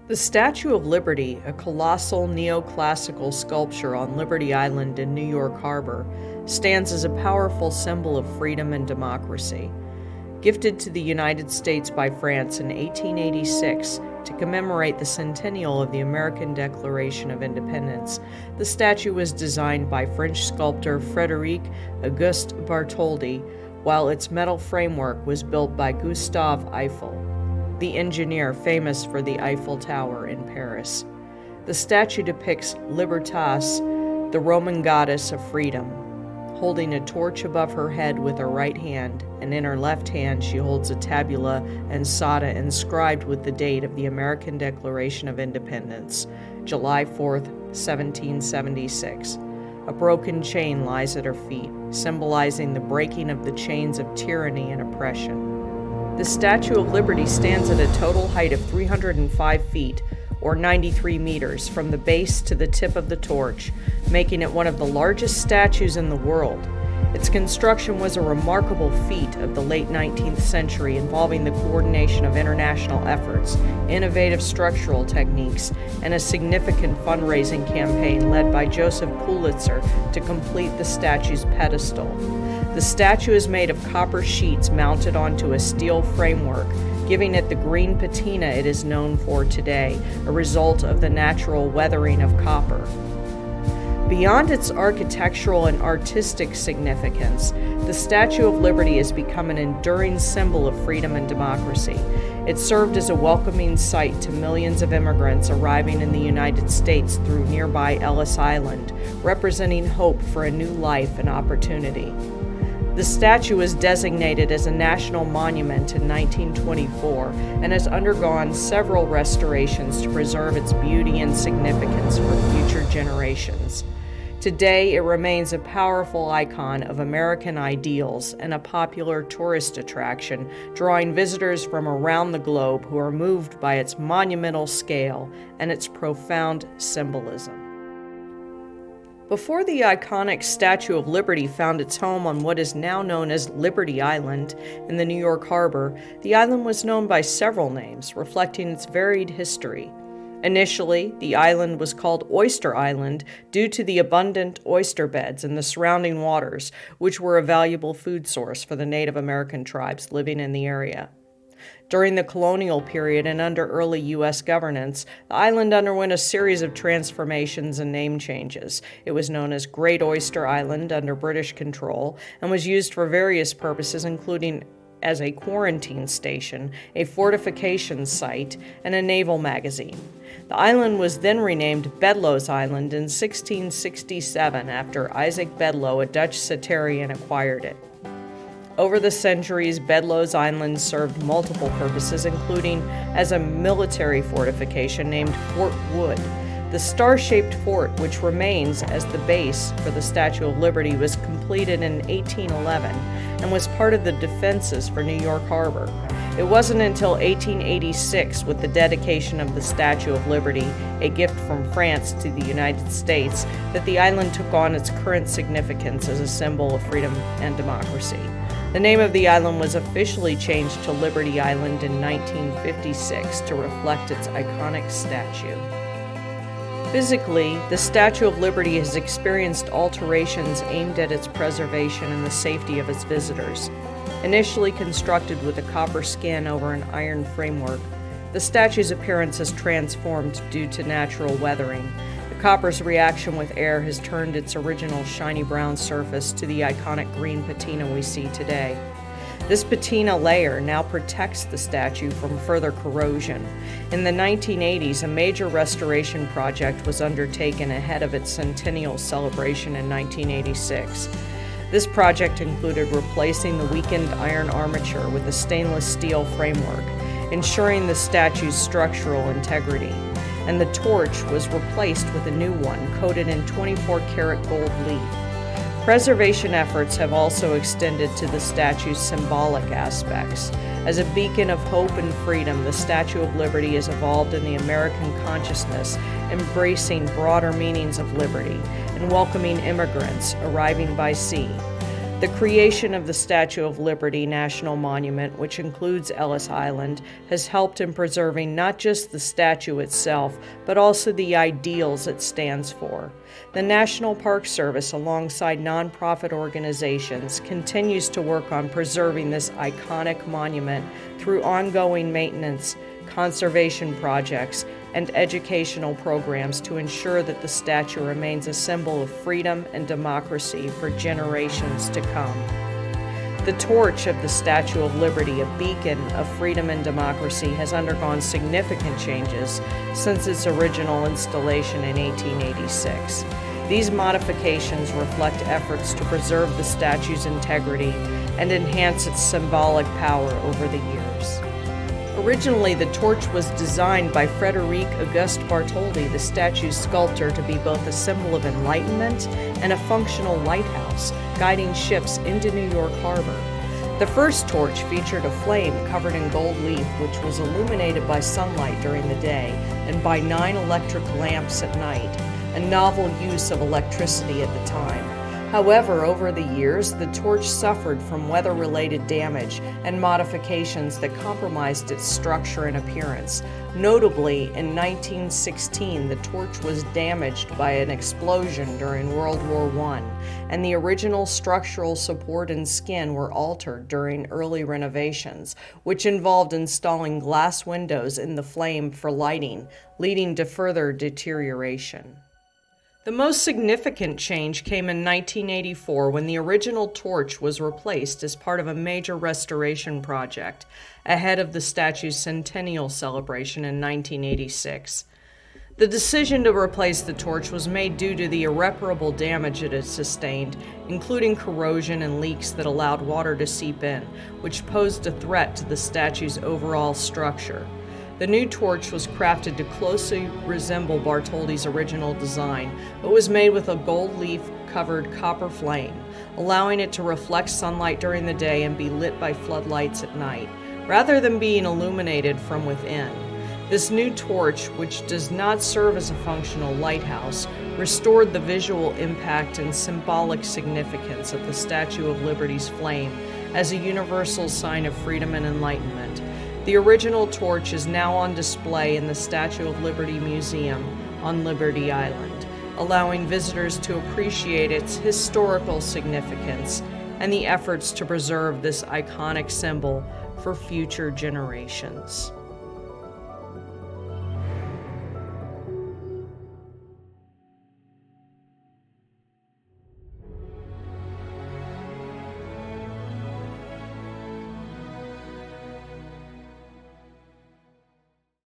The Statue of Liberty, a colossal neoclassical sculpture on Liberty Island in New York Harbor, stands as a powerful symbol of freedom and democracy. Gifted to the United States by France in 1886 to commemorate the centennial of the American Declaration of Independence, the statue was designed by French sculptor Frédéric Auguste Bartholdi, while its metal framework was built by Gustave Eiffel, the engineer famous for the Eiffel Tower in Paris. The statue depicts Libertas, the Roman goddess of freedom, holding a torch above her head with her right hand, and in her left hand she holds a tabula ansata inscribed with the date of the American Declaration of Independence, July 4th, 1776. A broken chain lies at her feet, symbolizing the breaking of the chains of tyranny and oppression. The Statue of Liberty stands at a total height of 305 feet, or 93 meters, from the base to the tip of the torch, making it one of the largest statues in the world. Its construction was a remarkable feat of the late 19th century, involving the coordination of international efforts, innovative structural techniques, and a significant fundraising campaign led by Joseph Pulitzer to complete the statue's pedestal. The statue is made of copper sheets mounted onto a steel framework, giving it the green patina it is known for today, a result of the natural weathering of copper. Beyond its architectural and artistic significance, the Statue of Liberty has become an enduring symbol of freedom and democracy. It served as a welcoming sight to millions of immigrants arriving in the United States through nearby Ellis Island, representing hope for a new life and opportunity. The statue was designated as a national monument in 1924 and has undergone several restorations to preserve its beauty and significance for future generations. Today, it remains a powerful icon of American ideals and a popular tourist attraction, drawing visitors from around the globe who are moved by its monumental scale and its profound symbolism. Before the iconic Statue of Liberty found its home on what is now known as Liberty Island in the New York Harbor, the island was known by several names, reflecting its varied history. Initially, the island was called Oyster Island due to the abundant oyster beds in the surrounding waters, which were a valuable food source for the Native American tribes living in the area. During the colonial period and under early U.S. governance, the island underwent a series of transformations and name changes. It was known as Great Oyster Island under British control and was used for various purposes, including as a quarantine station, a fortification site, and a naval magazine. The island was then renamed Bedloes Island in 1667 after Isaac Bedloe, a Dutch Setarian, acquired it. Over the centuries, Bedloes Island served multiple purposes, including as a military fortification named Fort Wood. The star-shaped fort, which remains as the base for the Statue of Liberty, was completed in 1811 and was part of the defenses for New York Harbor. It wasn't until 1886, with the dedication of the Statue of Liberty, a gift from France to the United States, that the island took on its current significance as a symbol of freedom and democracy. The name of the island was officially changed to Liberty Island in 1956 to reflect its iconic statue. Physically, the Statue of Liberty has experienced alterations aimed at its preservation and the safety of its visitors. Initially constructed with a copper skin over an iron framework, the statue's appearance has transformed due to natural weathering. The copper's reaction with air has turned its original shiny brown surface to the iconic green patina we see today. This patina layer now protects the statue from further corrosion. In the 1980s, a major restoration project was undertaken ahead of its centennial celebration in 1986. This project included replacing the weakened iron armature with a stainless steel framework, ensuring the statue's structural integrity. And the torch was replaced with a new one coated in 24-karat gold leaf. Preservation efforts have also extended to the statue's symbolic aspects. As a beacon of hope and freedom, the Statue of Liberty has evolved in the American consciousness, embracing broader meanings of liberty and welcoming immigrants arriving by sea. The creation of the Statue of Liberty National Monument, which includes Ellis Island, has helped in preserving not just the statue itself, but also the ideals it stands for. The National Park Service, alongside nonprofit organizations, continues to work on preserving this iconic monument through ongoing maintenance, conservation projects, and educational programs to ensure that the statue remains a symbol of freedom and democracy for generations to come. The torch of the Statue of Liberty, a beacon of freedom and democracy, has undergone significant changes since its original installation in 1886. These modifications reflect efforts to preserve the statue's integrity and enhance its symbolic power over the years. Originally, the torch was designed by Frederic Auguste Bartholdi, the statue's sculptor, to be both a symbol of enlightenment and a functional lighthouse, guiding ships into New York Harbor. The first torch featured a flame covered in gold leaf, which was illuminated by sunlight during the day and by 9 electric lamps at night, a novel use of electricity at the time. However, over the years, the torch suffered from weather-related damage and modifications that compromised its structure and appearance. Notably, in 1916, the torch was damaged by an explosion during World War I, and the original structural support and skin were altered during early renovations, which involved installing glass windows in the flame for lighting, leading to further deterioration. The most significant change came in 1984 when the original torch was replaced as part of a major restoration project ahead of the statue's centennial celebration in 1986. The decision to replace the torch was made due to the irreparable damage it had sustained, including corrosion and leaks that allowed water to seep in, which posed a threat to the statue's overall structure. The new torch was crafted to closely resemble Bartholdi's original design, but was made with a gold leaf-covered copper flame, allowing it to reflect sunlight during the day and be lit by floodlights at night, rather than being illuminated from within. This new torch, which does not serve as a functional lighthouse, restored the visual impact and symbolic significance of the Statue of Liberty's flame as a universal sign of freedom and enlightenment. The original torch is now on display in the Statue of Liberty Museum on Liberty Island, allowing visitors to appreciate its historical significance and the efforts to preserve this iconic symbol for future generations.